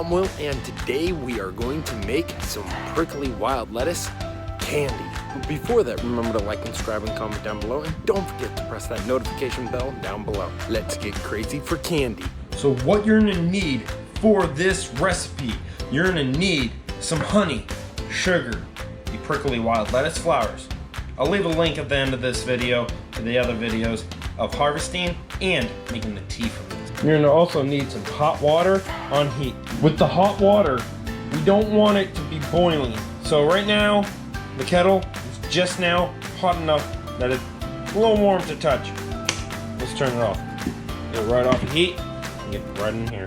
Tom Will, and today we are going to make some prickly wild lettuce candy. But before that, remember to like and subscribe and comment down below, and don't forget to press that notification bell down below. Let's get crazy for candy. So what you're gonna need for this recipe, you're gonna need some honey, sugar, the prickly wild lettuce flowers. I'll leave a link at the end of this video to the other videos of harvesting and making the tea from this. You're gonna also need some hot water on heat. With the hot water, we don't want it to be boiling. So right now, the kettle is just now hot enough that it's a little warm to touch. Let's turn it off. Get it right off the heat and get right in here.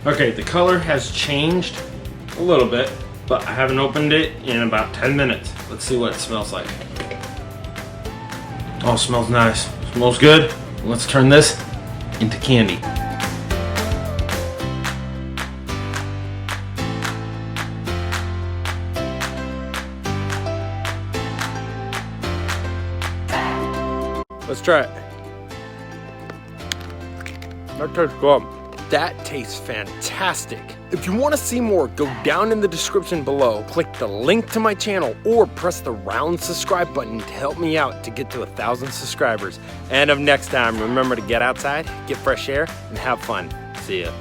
Okay, the color has changed a little bit, but I haven't opened it in about 10 minutes. Let's see what it smells like. Oh, it smells nice. Smells good. Let's turn this into candy. Let's try it. That tastes good. That tastes fantastic. If you want to see more, go down in the description below, click the link to my channel, or press the round subscribe button to help me out to get to 1,000 subscribers. And of next time, remember to get outside, get fresh air, and have fun. See ya.